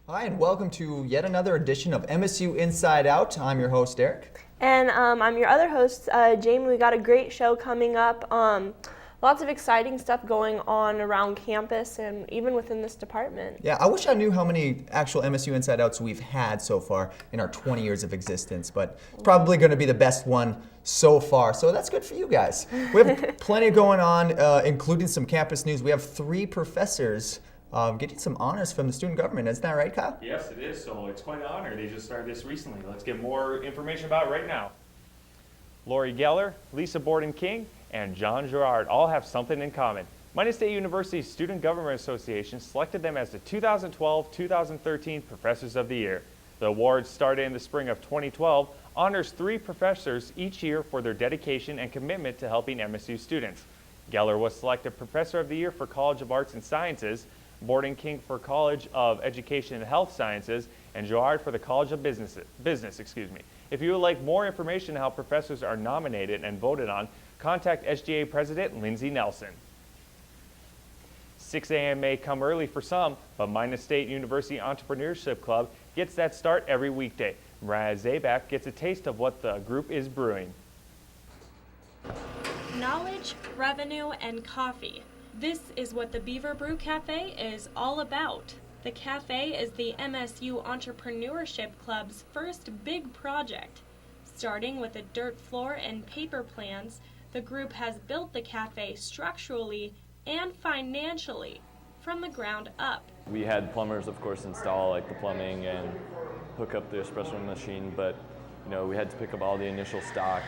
Hi, and welcome to yet another edition of MSU Inside Out. I'm your host, Eric. And I'm your other host, Jamie. We got a great show coming up. Lots of exciting stuff going on around campus and even within this department. Yeah, I wish I knew how many actual MSU Inside Outs we've had so far in our 20 years of existence, but it's probably going to be the best one so far. So that's good for you guys. We have plenty going on, including some campus news. We have 3 professors getting some honors from the student government. Isn't that right, Kyle? Yes, it is. So it's quite an honor. They just started this recently. Let's get more information about it right now. Lori Geller, Lisa Borden-King, and John Gerard all have something in common. Minot State University's Student Government Association selected them as the 2012-2013 Professors of the Year. The award, started in the spring of 2012, honors 3 professors each year for their dedication and commitment to helping MSU students. Geller was selected Professor of the Year for College of Arts and Sciences, Borden-King for College of Education and Health Sciences, and Gerard for the College of Business. If you would like more information on how professors are nominated and voted on, contact SGA President Lindsay Nelson. 6 a.m. may come early for some, but Minot State University Entrepreneurship Club gets that start every weekday. Mariah Zabak gets a taste of what the group is brewing. Knowledge, revenue, and coffee. This is what the Beaver Brew Cafe is all about. The cafe is the MSU Entrepreneurship Club's first big project. Starting with a dirt floor and paper plans, the group has built the cafe structurally and financially from the ground up. We had plumbers, of course, install like the plumbing and hook up the espresso machine, but we had to pick up all the initial stock.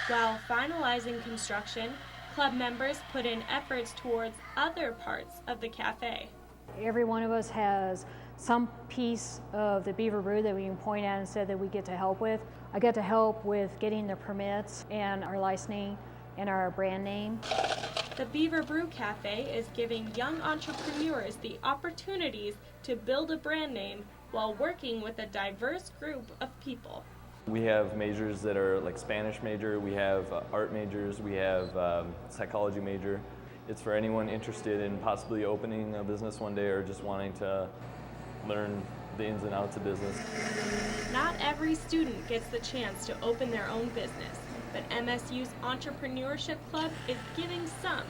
While finalizing construction, club members put in efforts towards other parts of the cafe. Every one of us has some piece of the Beaver Brew that we can point at and say that we get to help with. I get to help with getting the permits and our licensing and our brand name. The Beaver Brew Cafe is giving young entrepreneurs the opportunities to build a brand name while working with a diverse group of people. We have majors that are like Spanish major, we have art majors, we have psychology major. It's for anyone interested in possibly opening a business one day or just wanting to learn the ins and outs of business. Not every student gets the chance to open their own business, but MSU's Entrepreneurship Club is giving some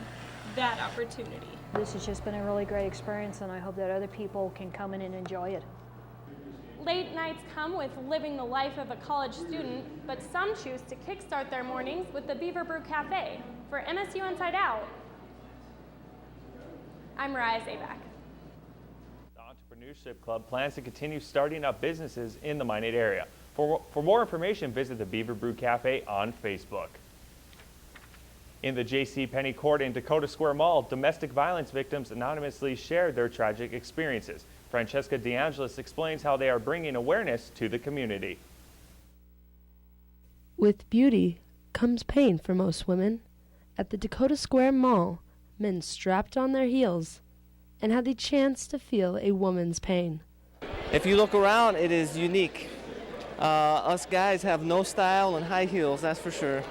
that opportunity. This has just been a really great experience, and I hope that other people can come in and enjoy it. Late nights come with living the life of a college student, but some choose to kickstart their mornings with the Beaver Brew Cafe. For MSU Inside Out, I'm Mariah Zabak. The Entrepreneurship Club plans to continue starting up businesses in the Minot area. For more information, visit the Beaver Brew Cafe on Facebook. In the J.C. Penney Court in Dakota Square Mall, domestic violence victims anonymously shared their tragic experiences. Francesca DeAngelis explains how they are bringing awareness to the community. With beauty comes pain for most women. At the Dakota Square Mall, men strapped on their heels and had the chance to feel a woman's pain. If you look around, it is unique. Us guys have no style and high heels, that's for sure.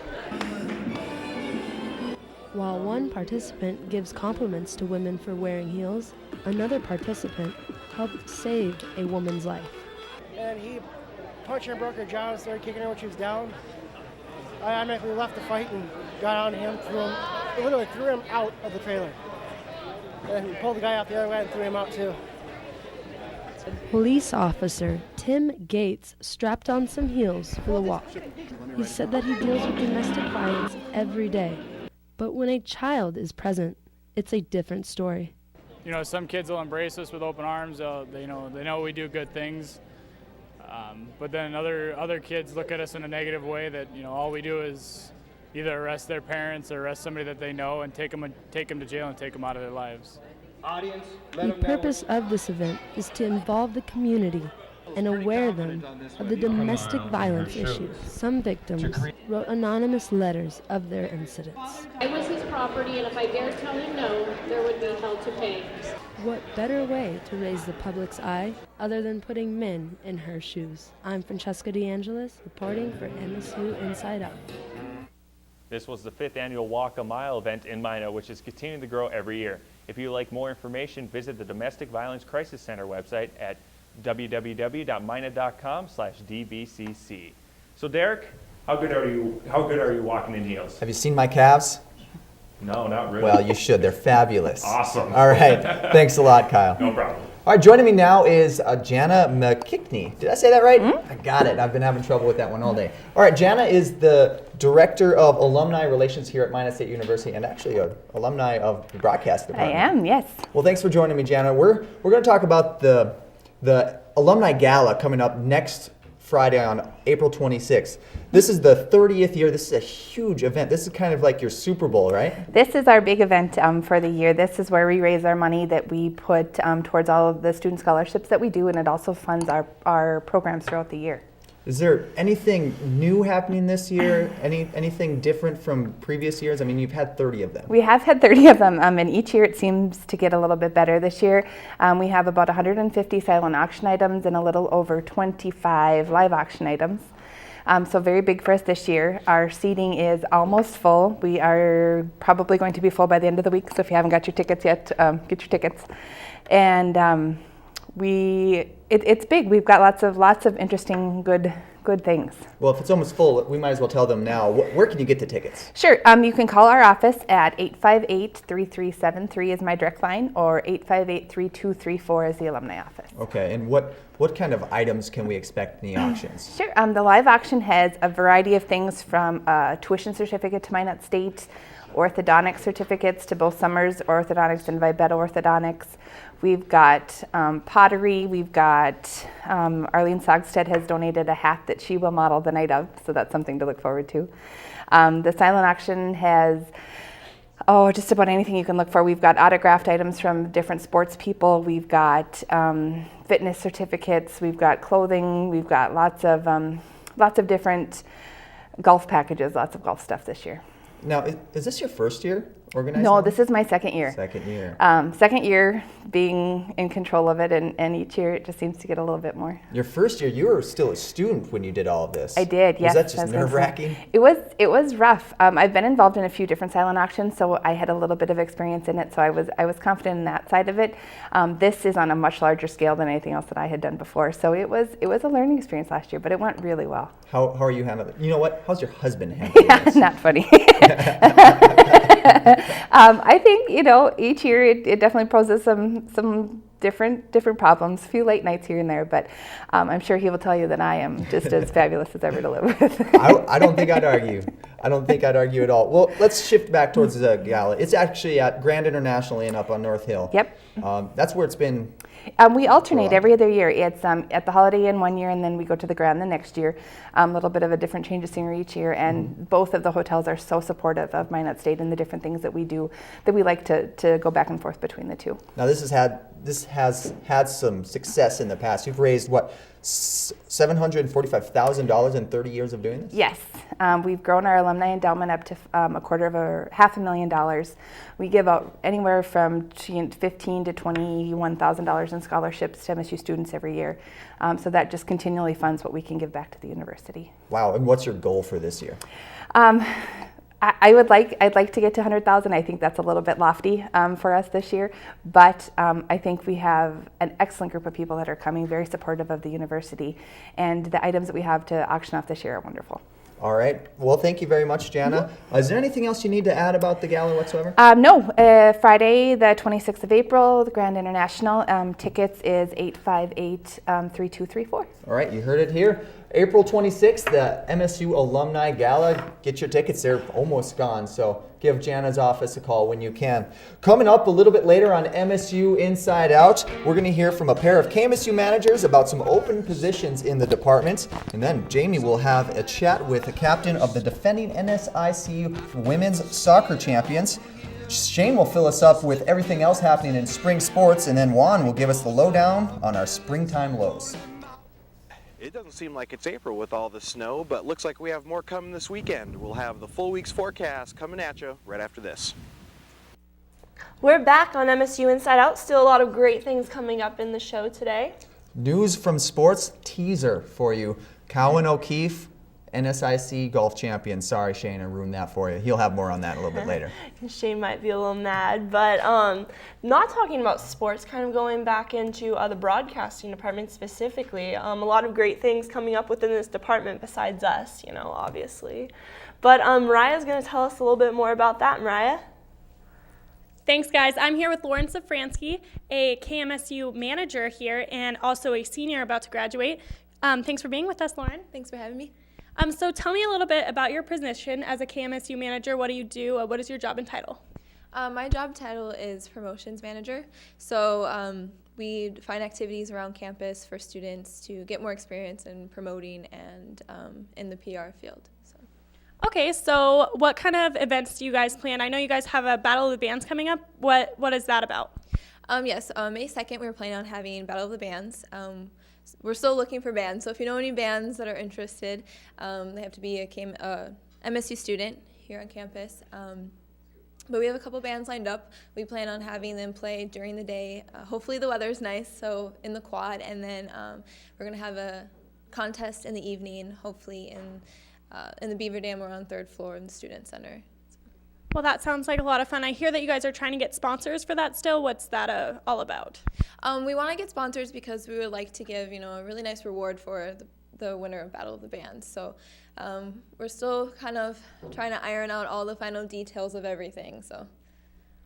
While one participant gives compliments to women for wearing heels, another participant helped save a woman's life. And he punched her and broke her jaw and started kicking her when she was down. I automatically left the fight and got on him, literally threw him out of the trailer. And he pulled the guy out the other way and threw him out too. Police officer Tim Gates strapped on some heels for the walk. He said that he deals with domestic violence every day, but when a child is present, it's a different story. Some kids will embrace us with open arms. They know we do good things. But then other kids look at us in a negative way that all we do is either arrest their parents or arrest somebody that they know and take them to jail and take them out of their lives. The purpose of this event is to involve the community and aware them of the domestic violence issue. Some victims wrote anonymous letters of their incidents. It was his property, and if I dared tell him no, there would be hell to pay. What better way to raise the public's eye other than putting men in her shoes? I'm Francesca DeAngelis, reporting for MSU Inside Out. This was the 5th annual Walk a Mile event in Minot, which is continuing to grow every year. If you'd like more information, visit the Domestic Violence Crisis Center website at www.minot.com/dbcc. So Derek, how good are you walking in heels? Have you seen my calves? No, not really. Well, you should. They're fabulous. Awesome. All right. Thanks a lot, Kyle. No problem. All right, joining me now is Jana McKickney. Did I say that right? Mm-hmm. I got it. I've been having trouble with that one all day. All right, Jana is the Director of Alumni Relations here at Minot State University and actually an alumni of the broadcast department. I am, yes. Well, thanks for joining me, Jana. We're going to talk about the Alumni Gala coming up next Friday on April 26th. This is the 30th year. This is a huge event. This is kind of like your Super Bowl, right? This is our big event for the year. This is where we raise our money that we put towards all of the student scholarships that we do, and it also funds our programs throughout the year. Is there anything new happening this year? Anything different from previous years? I mean, you've had 30 of them. We have had 30 of them, and each year it seems to get a little bit better. This year we have about 150 silent auction items and a little over 25 live auction items. So very big for us this year. Our seating is almost full. We are probably going to be full by the end of the week, so if you haven't got your tickets yet, get your tickets. And it's big. We've got lots of interesting, good things. Well, if it's almost full, we might as well tell them now. Where can you get the tickets? Sure. You can call our office at 858-3373 is my direct line, or 858-3234 is the alumni office. Okay. And what kind of items can we expect in the auctions? Sure. The live auction has a variety of things from a tuition certificate to Minot State, orthodontic certificates to both Summers Orthodontics and Vibetta Orthodontics. We've got pottery. We've got Arlene Sogstead has donated a hat that she will model the night of, so that's something to look forward to. The silent auction has just about anything you can look for. We've got autographed items from different sports people. We've got fitness certificates. We've got clothing. We've got lots of different golf packages, lots of golf stuff this year. Now, is this your first year organizing? No, this is my second year. Second year. Second year being in control of it, and each year it just seems to get a little bit more. Your first year, you were still a student when you did all of this. I did, yes. Was that just nerve-wracking? It was rough. I've been involved in a few different silent auctions, so I had a little bit of experience in it, so I was confident in that side of it. This is on a much larger scale than anything else that I had done before, so it was a learning experience last year, but it went really well. How are you handling it? You know what? How's your husband handling this? Not funny. I think, each year it definitely poses some different problems, a few late nights here and there, but I'm sure he will tell you that I am just as fabulous as ever to live with. I don't think I'd argue. I don't think I'd argue at all. Well, let's shift back towards the gala. It's actually at Grand International Inn up on North Hill. Yep. That's where it's been. We alternate every other year. It's at the Holiday Inn one year, and then we go to the Grand the next year. A little bit of a different change of scenery each year, and both of the hotels are so supportive of Minot State and the different things that we do that we like to go back and forth between the two. Now, this has had some success in the past. You've raised what, $745,000 in 30 years of doing this? Yes, we've grown our alumni endowment up to $500,000. We give out anywhere from $15,000 to $21,000 in scholarships to MSU students every year. So that just continually funds what we can give back to the university. Wow, and what's your goal for this year? I'd like to get to 100,000. I think that's a little bit lofty for us this year, but I think we have an excellent group of people that are coming, very supportive of the university, and the items that we have to auction off this year are wonderful. All right. Well, thank you very much, Jana. Is there anything else you need to add about the gala whatsoever? No. Friday, the 26th of April, the Grand International. Tickets is 858-3234. All right. You heard it here. April 26th, the MSU Alumni Gala. Get your tickets. They're almost gone, so give Jana's office a call when you can. Coming up a little bit later on MSU Inside Out, we're going to hear from a pair of KMSU managers about some open positions in the department. And then Jamie will have a chat with the captain of the defending NSIC Women's Soccer Champions. Shane will fill us up with everything else happening in spring sports, and then Juan will give us the lowdown on our springtime lows. It doesn't seem like it's April with all the snow, but looks like we have more coming this weekend. We'll have the full week's forecast coming at you right after this. We're back on MSU Inside Out. Still a lot of great things coming up in the show today. News from sports teaser for you. Cowan O'Keefe NSIC golf champion. Sorry, Shane, I ruined that for you. He'll have more on that a little bit later. Shane might be a little mad, but not talking about sports, kind of going back into the broadcasting department specifically. A lot of great things coming up within this department besides us, obviously. But Mariah's going to tell us a little bit more about that. Mariah? Thanks, guys. I'm here with Lauren Safransky, a KMSU manager here and also a senior about to graduate. Thanks for being with us, Lauren. Thanks for having me. So tell me a little bit about your position as a KMSU manager. What do you do? What is your job and title? My job title is promotions manager. So we find activities around campus for students to get more experience in promoting and in the PR field. Okay, so what kind of events do you guys plan? I know you guys have a Battle of the Bands coming up. What is that about? Yes, May 2nd, we were planning on having Battle of the Bands. We're still looking for bands, so if you know any bands that are interested, they have to be a MSU student here on campus. But we have a couple bands lined up. We plan on having them play during the day. Hopefully the weather's nice, so in the quad, and then we're going to have a contest in the evening, hopefully in the Beaver Dam or on 3rd floor in the Student Center. Well, that sounds like a lot of fun. I hear that you guys are trying to get sponsors for that still. What's that all about? We want to get sponsors because we would like to give, a really nice reward for the winner of Battle of the Bands. So we're still kind of trying to iron out all the final details of everything. So,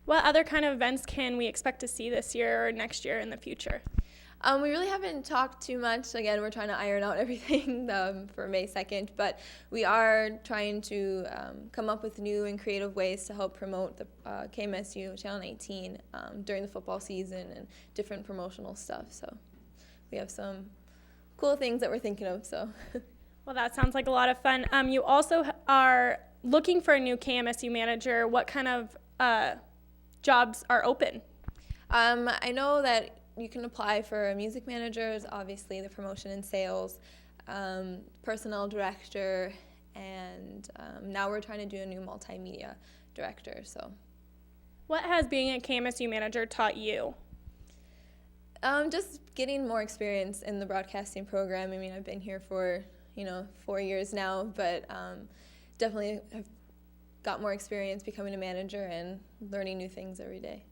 what other kind of events can we expect to see this year or next year in the future? We really haven't talked too much. Again, we're trying to iron out everything for May 2nd, but we are trying to come up with new and creative ways to help promote the KMSU Channel 19 during the football season and different promotional stuff. So we have some cool things that we're thinking of. So, well, that sounds like a lot of fun. You also are looking for a new KMSU manager. What kind of jobs are open? I know that you can apply for music managers, obviously the promotion and sales, personnel director, and now we're trying to do a new multimedia director. So, what has being a KMSU manager taught you? Just getting more experience in the broadcasting program. I mean, I've been here for 4 years now, but definitely have got more experience becoming a manager and learning new things every day.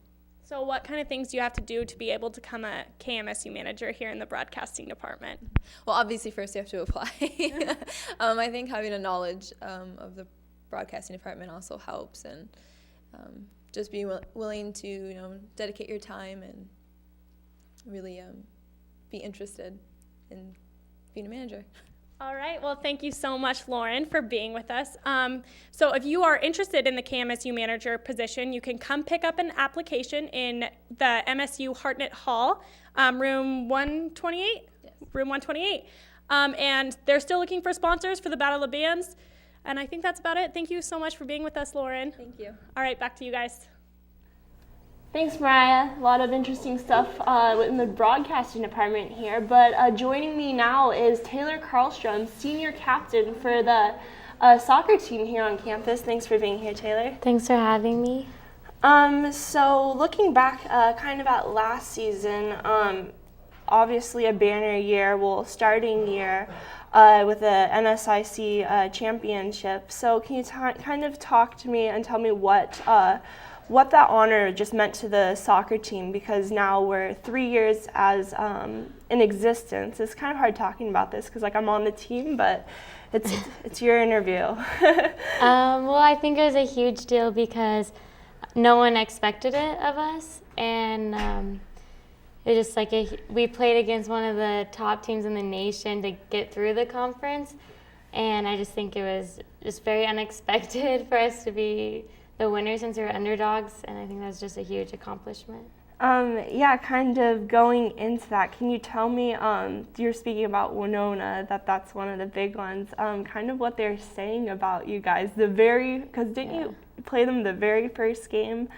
So what kind of things do you have to do to be able to become a KMSU manager here in the broadcasting department? Well, obviously first you have to apply. I think having a knowledge of the broadcasting department also helps, and just be willing to dedicate your time and really be interested in being a manager. All right, well, thank you so much, Lauren, for being with us. So if you are interested in the KMSU manager position, you can come pick up an application in the MSU Hartnett Hall, room 128? Yes. Room 128. And they're still looking for sponsors for the Battle of the Bands. And I think that's about it. Thank you so much for being with us, Lauren. Thank you. All right, back to you guys. Thanks, Mariah. A lot of interesting stuff in the broadcasting department here. But joining me now is Taylor Karlstrom, senior captain for the soccer team here on campus. Thanks for being here, Taylor. Thanks for having me. So looking back kind of at last season, obviously a banner year, starting year with the NSIC championship. So can you kind of talk to me and tell me what that honor just meant to the soccer team, because now we're 3 years as in existence. It's kind of hard talking about this because I'm on the team, but it's your interview. Well, I think it was a huge deal because no one expected it of us, and it just we played against one of the top teams in the nation to get through the conference, and I just think it was just very unexpected for us to be the winners since we were underdogs, and I think that was just a huge accomplishment. Yeah, kind of going into that, can you tell me, you're speaking about Winona, that's one of the big ones, kind of what they're saying about you guys, because didn't you play them the very first game,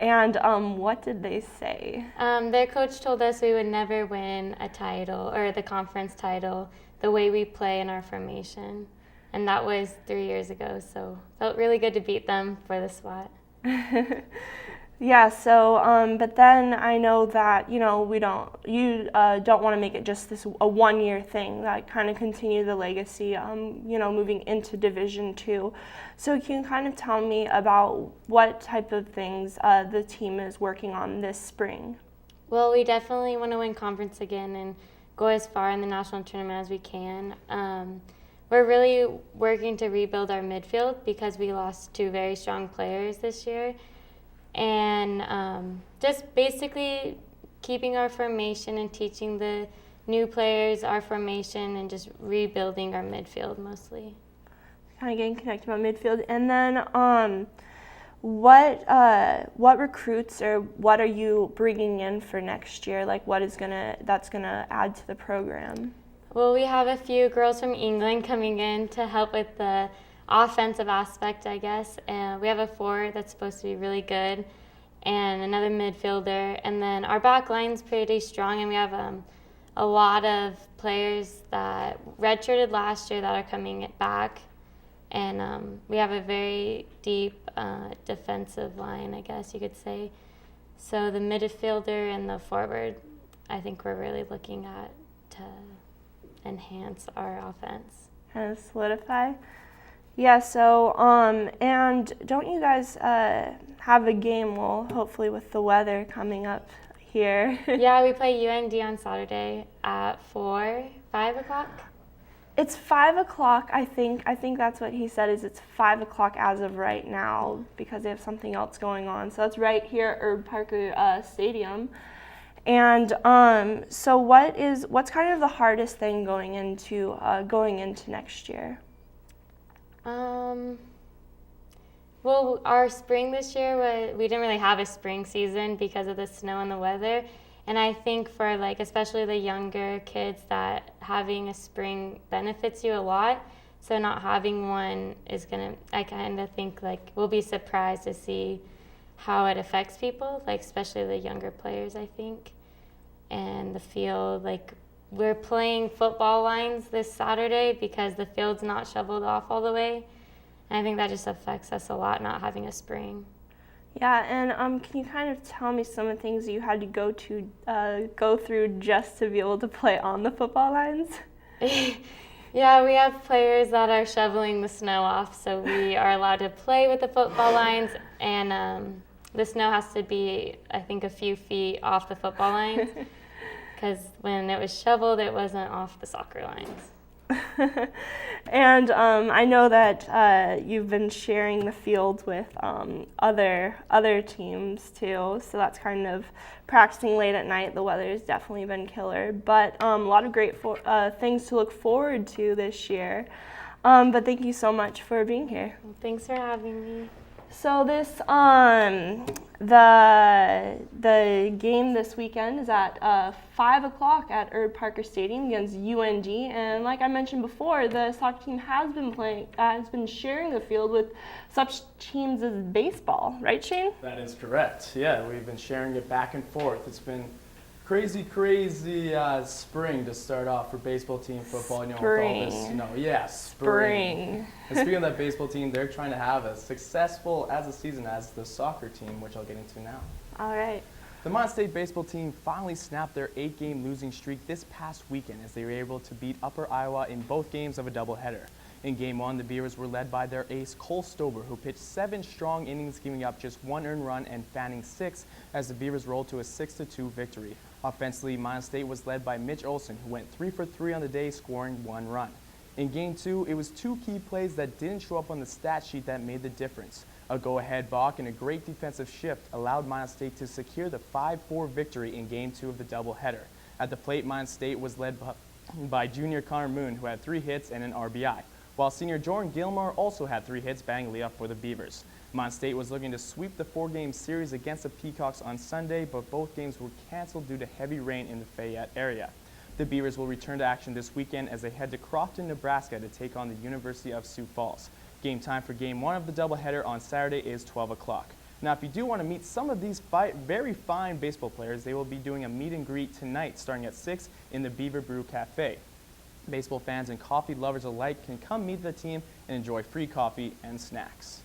and what did they say? Their coach told us we would never win a title, or the conference title, the way we play in our formation. And that was 3 years ago, so felt really good to beat them for the spot. Yeah, so, but then I know that, you don't want to make it just a one-year thing, that kind of continue the legacy, moving into Division II. So can you kind of tell me about what type of things the team is working on this spring? Well, we definitely want to win conference again and go as far in the national tournament as we can. We're really working to rebuild our midfield because we lost 2 very strong players this year. And just basically keeping our formation and teaching the new players our formation and just rebuilding our midfield mostly. Kind of getting connected about midfield. And then what recruits or what are you bringing in for next year? Like that's gonna add to the program? Well, we have a few girls from England coming in to help with the offensive aspect, I guess. We have a forward that's supposed to be really good and another midfielder. And then our back line's pretty strong, and we have a lot of players that redshirted last year that are coming back. And we have a very deep defensive line, I guess you could say. So the midfielder and the forward, I think we're really looking at to enhance our offense. Kind of solidify? Yeah, so, and don't you guys have a game, hopefully with the weather coming up here? Yeah, we play UND on Saturday at 5 o'clock? It's 5 o'clock, I think. I think that's what he said, is it's 5 o'clock as of right now because they have something else going on. So that's right here at Herb Parker Stadium. And so what's kind of the hardest thing going into next year? Well, our spring this year, we didn't really have a spring season because of the snow and the weather. And I think for especially the younger kids, that having a spring benefits you a lot. So not having one is I kind of think we'll be surprised to see how it affects people, especially the younger players, I think. And the field, we're playing football lines this Saturday because the field's not shoveled off all the way. And I think that just affects us a lot, not having a spring. Yeah, and can you kind of tell me some of the things you had to go through just to be able to play on the football lines? Yeah, we have players that are shoveling the snow off, so we are allowed to play with the football lines, and the snow has to be, I think, a few feet off the football lines, because when it was shoveled, it wasn't off the soccer lines. And I know that you've been sharing the field with other teams too, so that's kind of practicing late at night. The weather has definitely been killer, but a lot of great things to look forward to this year. But thank you so much for being here. Well, thanks for having me. So this the game this weekend is at 5 o'clock at Herb Parker Stadium against UND, and like I mentioned before, the soccer team has been sharing the field with such teams as baseball, right, Shane? That is correct. Yeah, we've been sharing it back and forth. It's been crazy spring to start off for baseball team, football, with all this, spring. And speaking of that baseball team, they're trying to have as successful as a season as the soccer team, which I'll get into now. All right. The Minot State baseball team finally snapped their 8-game losing streak this past weekend as they were able to beat Upper Iowa in both games of a doubleheader. In Game 1, the Beavers were led by their ace, Cole Stober, who pitched 7 strong innings, giving up just 1 earned run and fanning 6 as the Beavers rolled to a 6-2 victory. Offensively, Minot State was led by Mitch Olson, who went 3 for 3 on the day, scoring 1 run. In Game 2, it was 2 key plays that didn't show up on the stat sheet that made the difference. A go-ahead balk and a great defensive shift allowed Minot State to secure the 5-4 victory in Game 2 of the doubleheader. At the plate, Minot State was led by junior Connor Moon, who had 3 hits and an RBI, while senior Jordan Gilmore also had 3 hits, batting leadoff for the Beavers. Minot State was looking to sweep the 4-game series against the Peacocks on Sunday, but both games were canceled due to heavy rain in the Fayette area. The Beavers will return to action this weekend as they head to Crofton, Nebraska to take on the University of Sioux Falls. Game time for Game 1 of the doubleheader on Saturday is 12 o'clock. Now, if you do want to meet some of these very fine baseball players, they will be doing a meet and greet tonight starting at 6 in the Beaver Brew Cafe. Baseball fans and coffee lovers alike can come meet the team and enjoy free coffee and snacks.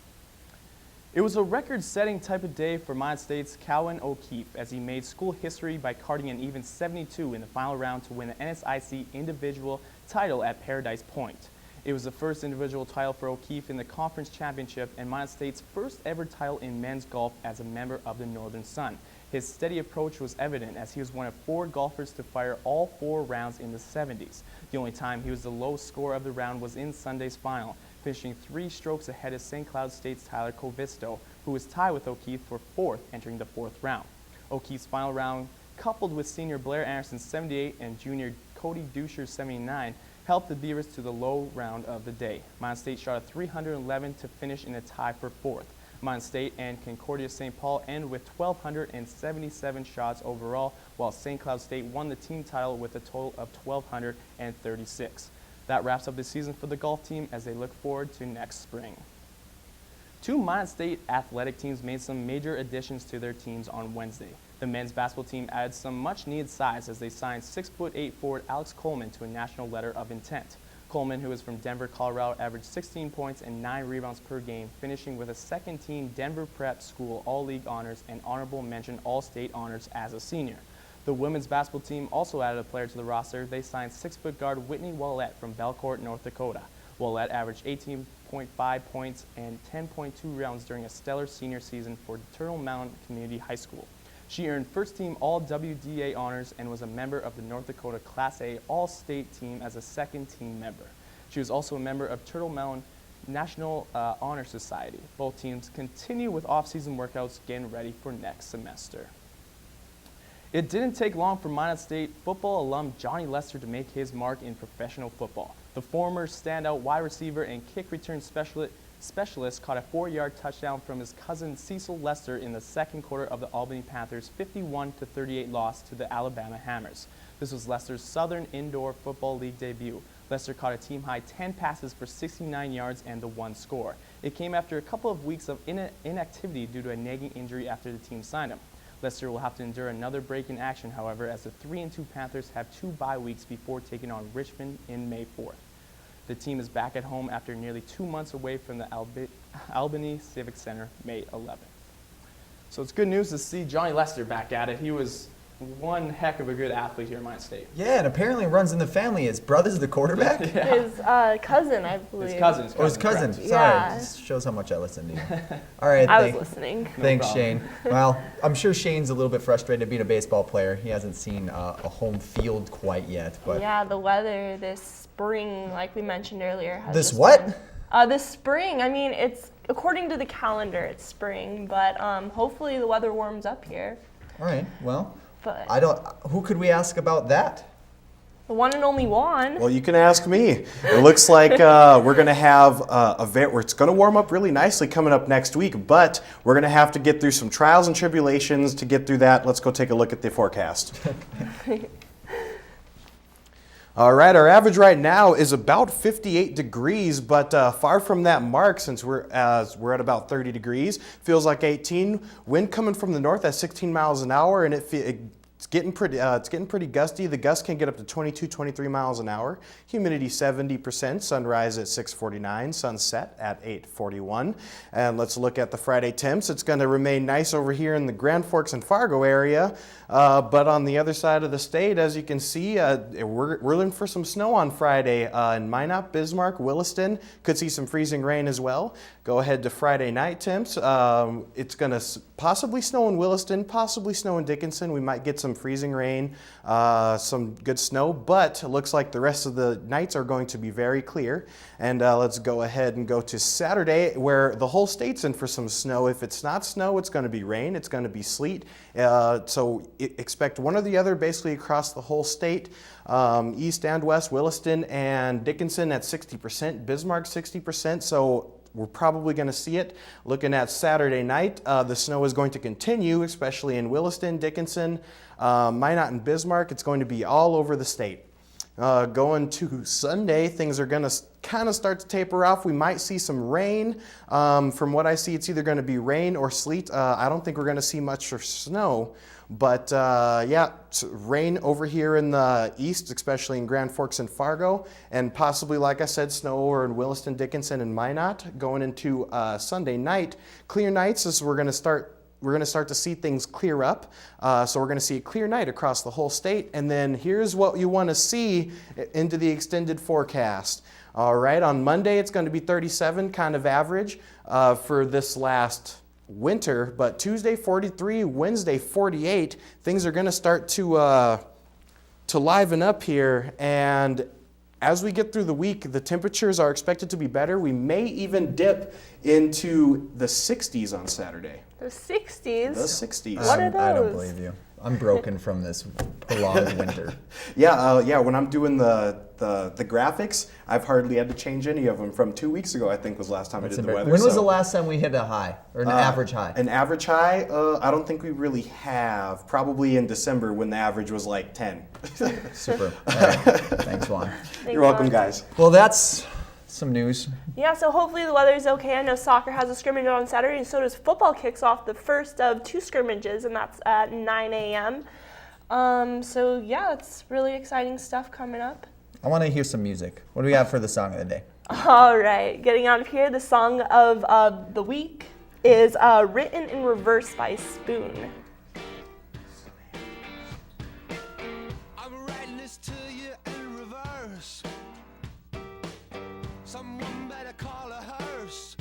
It was a record-setting type of day for Minot State's Cowan O'Keefe as he made school history by carding an even 72 in the final round to win the NSIC individual title at Paradise Point. It was the first individual title for O'Keefe in the conference championship and Minot State's first ever title in men's golf as a member of the Northern Sun. His steady approach was evident as he was one of 4 golfers to fire all 4 rounds in the 70s. The only time he was the lowest scorer of the round was in Sunday's final, finishing 3 strokes ahead of St. Cloud State's Tyler Covisto, who was tied with O'Keefe for 4th entering the 4th round. O'Keefe's final round, coupled with senior Blair Anderson's 78 and junior Cody Dusher's 79, helped the Beavers to the low round of the day. Minot State shot a 311 to finish in a tie for 4th. Minot State and Concordia St. Paul end with 1,277 shots overall, while St. Cloud State won the team title with a total of 1,236. That wraps up the season for the golf team as they look forward to next spring. 2 Minot State athletic teams made some major additions to their teams on Wednesday. The men's basketball team added some much-needed size as they signed 6'8" forward Alex Coleman to a national letter of intent. Coleman, who is from Denver, Colorado, averaged 16 points and 9 rebounds per game, finishing with a second-team Denver Prep School All-League honors and honorable mention All-State honors as a senior. The women's basketball team also added a player to the roster. They signed 6-foot guard Whitney Wallette from Belcourt, North Dakota. Wallette averaged 18.5 points and 10.2 rebounds during a stellar senior season for Turtle Mountain Community High School. She earned first-team All-WDA honors and was a member of the North Dakota Class A All-State team as a second-team member. She was also a member of Turtle Mountain National Honor Society. Both teams continue with off-season workouts getting ready for next semester. It didn't take long for Minot State football alum Johnny Lester to make his mark in professional football. The former standout wide receiver and kick return specialist caught a 4-yard touchdown from his cousin Cecil Lester in the second quarter of the Albany Panthers' 51-38 loss to the Alabama Hammers. This was Lester's Southern Indoor Football League debut. Lester caught a team-high 10 passes for 69 yards and the 1 score. It came after a couple of weeks of inactivity due to a nagging injury after the team signed him. Lester will have to endure another break in action, however, as the 3-2 Panthers have 2 bye weeks before taking on Richmond in May 4th. The team is back at home after nearly 2 months away from the Albany Civic Center, May 11th. So it's good news to see Johnny Lester back at it. He was one heck of a good athlete here at Minot State. Yeah, and apparently runs in the family. His brother's the quarterback? Yeah. His cousin, I believe. His cousin. Oh, his cousin. Sorry, Yeah. this shows how much I listen to you. All right. I was listening. Thanks, No Shane. Well, I'm sure Shane's a little bit frustrated being a baseball player. He hasn't seen a home field quite yet. But Yeah, the weather this spring, like we mentioned earlier. Has This just what? been- this spring. I mean, it's according to the calendar, it's spring, but hopefully the weather warms up here. all right, well, But who could we ask about that? the one and only Juan. Well, you can ask me. It looks like we're going to have a event where it's going to warm up really nicely coming up next week, but we're going to have to get through some trials and tribulations to get through that. Let's go take a look at the forecast. All right, our average right now is about 58 degrees, but far from that mark since we're at about 30 degrees. Feels like 18. Wind coming from the north at 16 miles an hour, and it's getting pretty gusty. The gusts can get up to 22, 23 miles an hour. Humidity 70%. Sunrise at 6:49. Sunset at 8:41. And let's look at the Friday temps. It's going to remain nice over here in the Grand Forks and Fargo area. But on the other side of the state, as you can see, we're in for some snow on Friday in Minot, Bismarck, Williston. Could see some freezing rain as well. Go ahead to Friday night temps. It's going to possibly snow in Williston, possibly snow in Dickinson. We might get some freezing rain, some good snow, but it looks like the rest of the nights are going to be very clear. And let's go ahead and go to Saturday, where the whole state's in for some snow. If it's not snow, it's going to be rain. It's going to be sleet. So expect one or the other basically across the whole state. East and west, Williston and Dickinson at 60%, Bismarck 60%. So we're probably going to see it. Looking at Saturday night, the snow is going to continue, especially in Williston, Dickinson, Minot, and Bismarck. It's going to be all over the state. Going to Sunday, things are going to kind of start to taper off. We might see some rain. From what I see, it's either going to be rain or sleet. I don't think we're going to see much for snow. But yeah, rain over here in the east, especially in Grand Forks and Fargo, and possibly, like I said, snow over in Williston, Dickinson, and Minot. Going into Sunday night, clear nights as we're going to start to see things clear up. So we're going to see a clear night across the whole state. And then here's what you want to see into the extended forecast. All right, on Monday it's going to be 37, kind of average for this last winter. But Tuesday 43, Wednesday 48. Things are going to start to liven up here. And as we get through the week, the temperatures are expected to be better. We may even dip into the 60s on Saturday. The 60s? The 60s. What are those? I don't believe you. I'm broken from this prolonged winter. Yeah. When I'm doing the graphics, I've hardly had to change any of them. From 2 weeks ago, I think was the last time I did the weather. When was the last time we hit a high or an average high? An average high? I don't think we really have. Probably in December when the average was like 10. Super. All right. Thanks, Juan. You're welcome, guys. Well, that's some news. Yeah, so hopefully the weather's okay. I know soccer has a scrimmage on Saturday, and so does football. Kicks off the first of 2 scrimmages, and that's at 9 a.m. So yeah, it's really exciting stuff coming up. I want to hear some music. What do we have for the song of the day? All right, getting out of here, the song of the week is Written in Reverse by Spoon. I'm writing this to you in reverse. Someone better call a hearse.